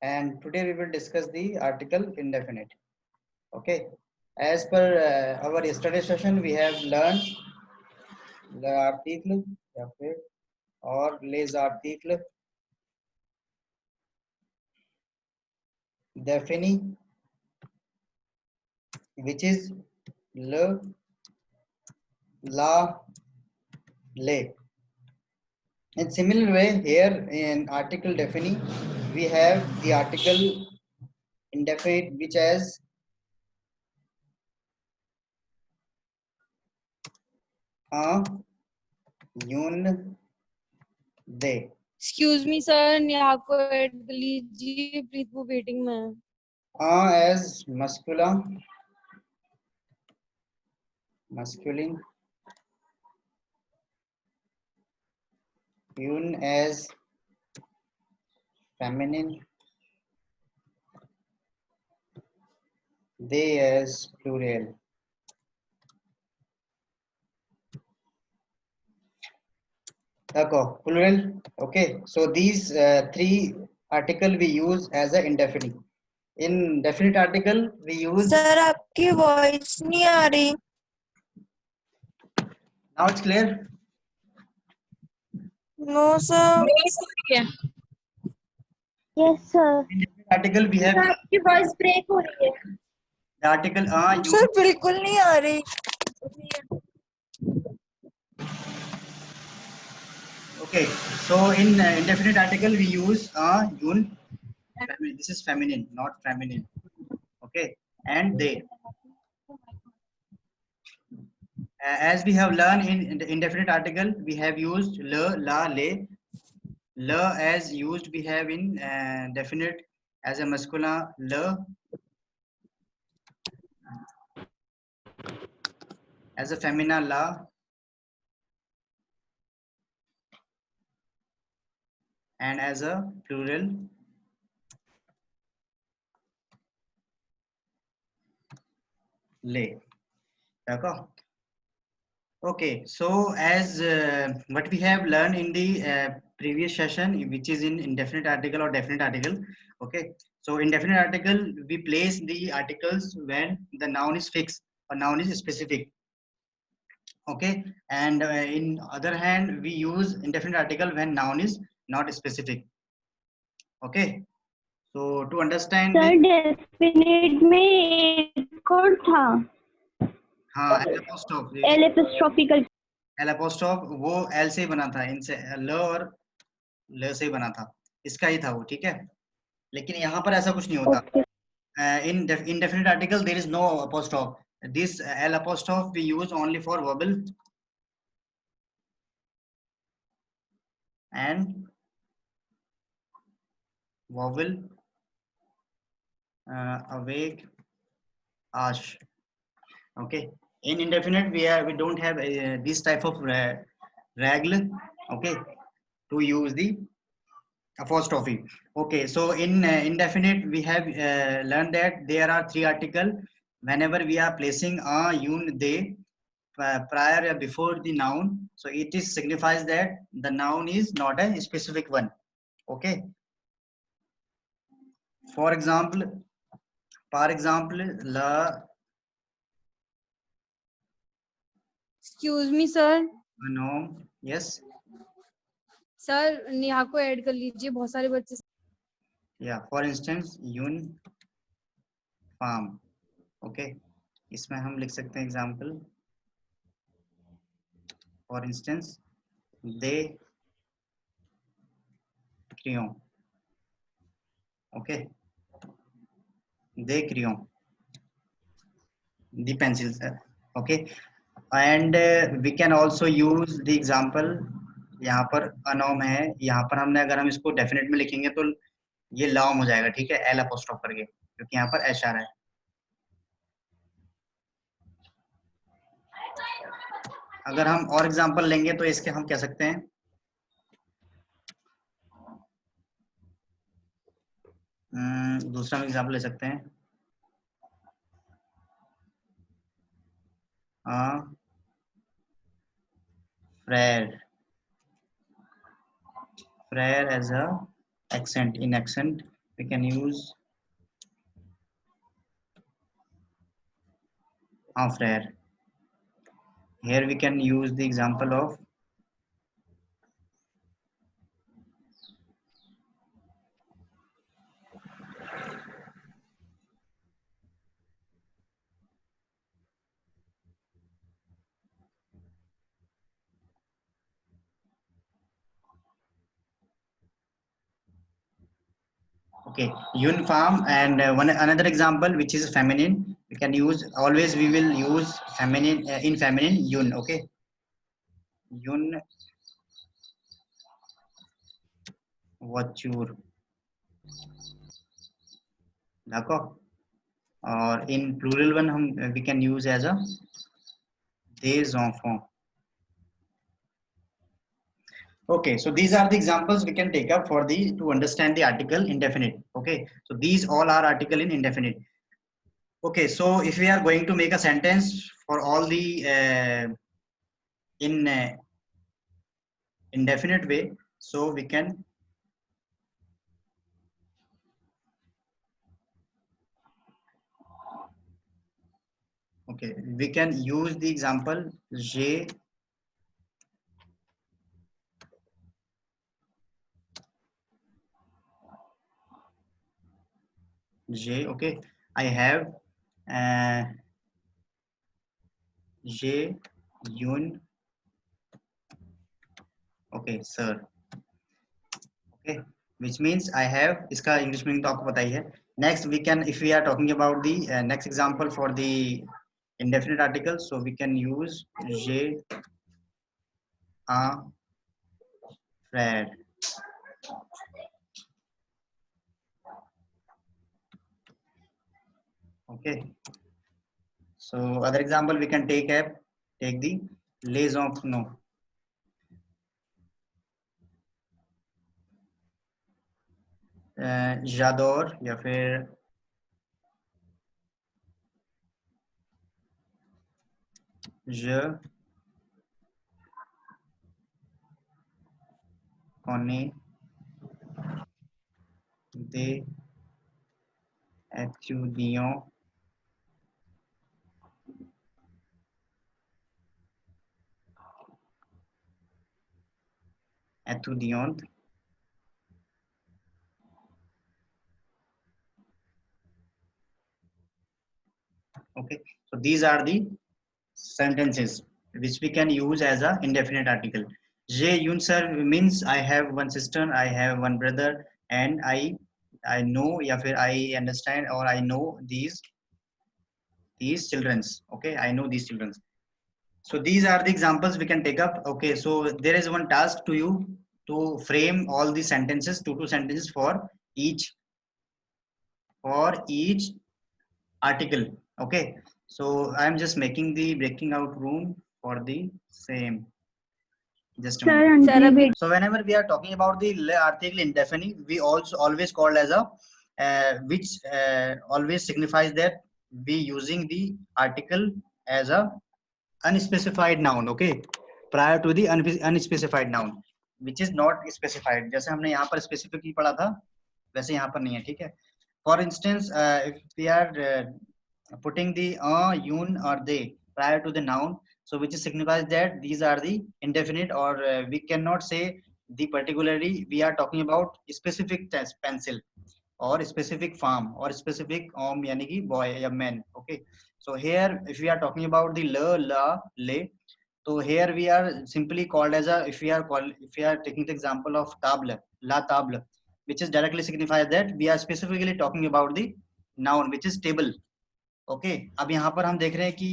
and today we will discuss the article indefinite. Okay, as per our yesterday session, we have learned l'article या फिर और les articles définis, which is le, la, les. In similar way, here in article definite, we have the article indefinite, which has a, un, they. Excuse me sir, Neha को add कर लीजिए, प्रीत वो waiting में है। As masculine, un as feminine, they as plural. Plural. Okay, so these three article we use as a indefinite. In definite article we use. Sir आपकी voice नहीं आ रही। Now it's clear. No sir. Yes, sir. In definite article we have आपकी voice break हो रही है। the article sir बिल्कुल नहीं आ रही। Okay, so in indefinite article we use un. This is feminine, not feminine. Okay, and they. As we have learned in the indefinite article, we have used le, la, le. Le as used we have in definite as a masculine le, as a feminine la, and as a plural le. Okay, so as what we have learned in the previous session, which is in indefinite article or definite article. Okay, so in definite article we place the articles when the noun is fixed or noun is specific. Okay, and in other hand we use indefinite article when noun is not specific. Okay, so to understand sir definite में एक और था। हाँ apostrophe L apostrophe का। L apostrophe वो L से ही बना था, इनसे ल और ल से ही बना था, इसका ही था वो, ठीक है। लेकिन यहाँ पर ऐसा कुछ नहीं होता। In indefinite article there is no apostrophe. This L apostrophe we use only for vowel and vowel awake ash. Okay, in indefinite we don't have this type of regle, okay, to use the apostrophe. Okay, so in indefinite we have learned that there are three articles whenever we are placing a un they prior or before the noun, so it is signifies that the noun is not a specific one. Okay, for example la, excuse me sir. no, yes, sir Neha को add कर लीजिए, बहुत सारे बच्चे। yeah, for instance un farm. Okay, इसमें हम लिख सकते हैं example, for instance they crayon. Okay, they crayon the pencils. Okay, and we can also use the example, यहाँ पर अनोम है, यहाँ पर हमने अगर हम इसको डेफिनेट में लिखेंगे तो ये लॉम हो जाएगा, ठीक है, एल अपोस्ट्रोफ करके, क्योंकि यहाँ पर एश आ रहा है। अगर हम और एग्जांपल लेंगे तो इसके हम कह सकते हैं दूसरा एग्जांपल ले सकते हैं फ्रेयर as a accent, in accent we can use frère. Here we can use the example of okay, yun farm, and one another example which is feminine. We can use always. We will use feminine in feminine yun. Okay, yun voiture. देखो और in plural one हम we can use as a des enfants. Okay, so these are the examples we can take up for the to understand the article indefinite. Okay, so these all are article in indefinite. Okay, so if we are going to make a sentence for all the in indefinite way, so we can use the example okay, I have j'ai une okay sir. Okay, which means I have इसका English meaning तो आपको पता ही है. Next we can, if we are talking about the next example for the indefinite article, so we can use j'ai un frère. Okay, so other example we can take the les enfants. j'adore या फिर je connais des étudiants étudiantes okay, so these are the sentences which we can use as a indefinite article. J'ai une sœur means I have one sister, I have one brother, and I know या फिर I understand or I know these childrens. Okay, I know these childrens. So these are the examples we can take up. Okay, so there is one task to you to frame all the sentences, two sentences for each article. Okay, so I am just making the breaking out room for the same. Just a minute. So whenever we are talking about the article indefinite, we also always called as a which always signifies that we using the article as a unspecified noun. Okay, prior to the unspecified noun which is not specified. जैसे हमने यहाँ पर specifically पढ़ा था वैसे यहाँ पर नहीं है. ठीक है. For instance, if we are putting the yun or they prior to the noun, so which signifies that these are the indefinite, or we cannot say the particularly we are talking about specific pencil or specific farm or specific yani ki boy या man. Okay, so here if we are talking about the la le, so here we are simply called as a if we are taking the example of table la table, which is directly signifies that we are specifically talking about the noun which is table. Okay अब यहाँ पर हम देख रहे हैं कि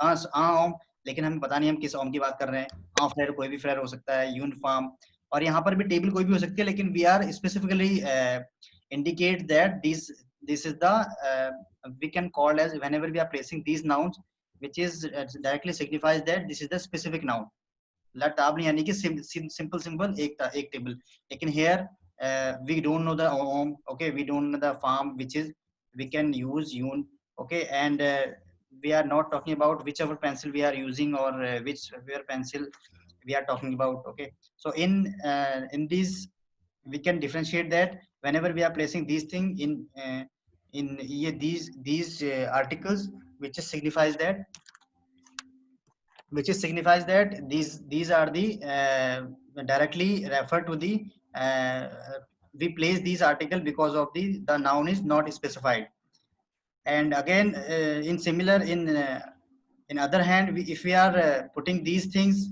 ओम, लेकिन हमें पता नहीं हम किस ओम की बात कर रहे हैं. फ्लेयर कोई भी फ्लेयर हो सकता है, यूनिफॉर्म, और यहाँ पर भी टेबल कोई भी हो सकती है, लेकिन we are specifically indicate that this is the we can call as whenever we are placing these nouns which is directly signifies that this is the specific noun. ला table यानी कि simple एक टेबल, लेकिन here we don't know the om. Okay, we don't know the farm which is we can use yun. Okay, and we are not talking about whichever pencil we are using or where pencil we are talking about. Okay, so in these we can differentiate that whenever we are placing these things in these articles, which is signifies that these are the directly refer to the uh, we place these article because of the noun is not specified. And again in other hand, if we are putting these things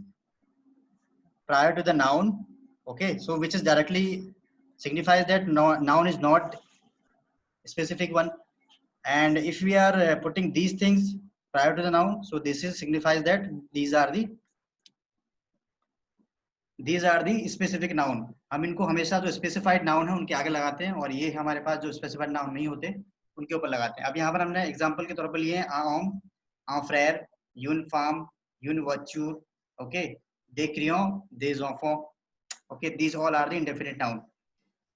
prior to the noun, okay, so which is directly signifies that noun is not specific one. And if we are putting these things prior to the noun, so this is signifies that these are the specific noun. हम इनको हमेशा जो specified noun है उनके आगे लगाते हैं, और ये हमारे पास जो specified noun नहीं होते उनके ऊपर लगाते हैं. अब यहाँ पर हमने एग्जांपल के तौर पर लिए हैं un, un frère, une femme, une voiture, okay, des crayons, des enfants, okay, these all are the indefinite noun.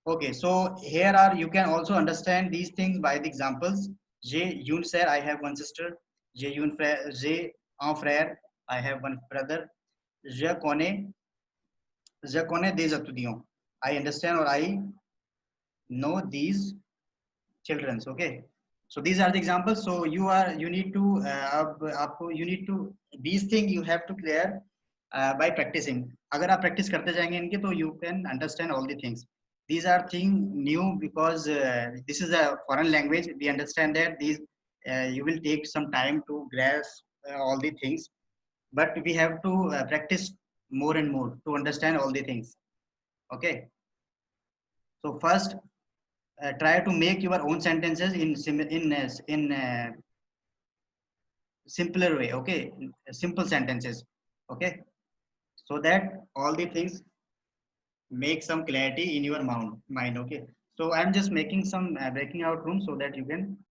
Okay, so here are, you can also understand these things by the examples. J'ai une sœur, I have one sister. J'ai un frère, I have one brother. Je connais des étudiants. I understand or I know these children. Okay, so these are the examples. So you need to these things you have to clear by practicing. अगर आप practice करते जाएंगे इनके, तो you can understand all the things. These are things new because this is a foreign language. We understand that these you will take some time to grasp all the things, but we have to practice more and more to understand all the things. Okay, so first try to make your own sentences in simpler way. Okay, simple sentences. Okay, so that all the things make some clarity in your mind. Okay, so I'm just making some breaking out room so that you can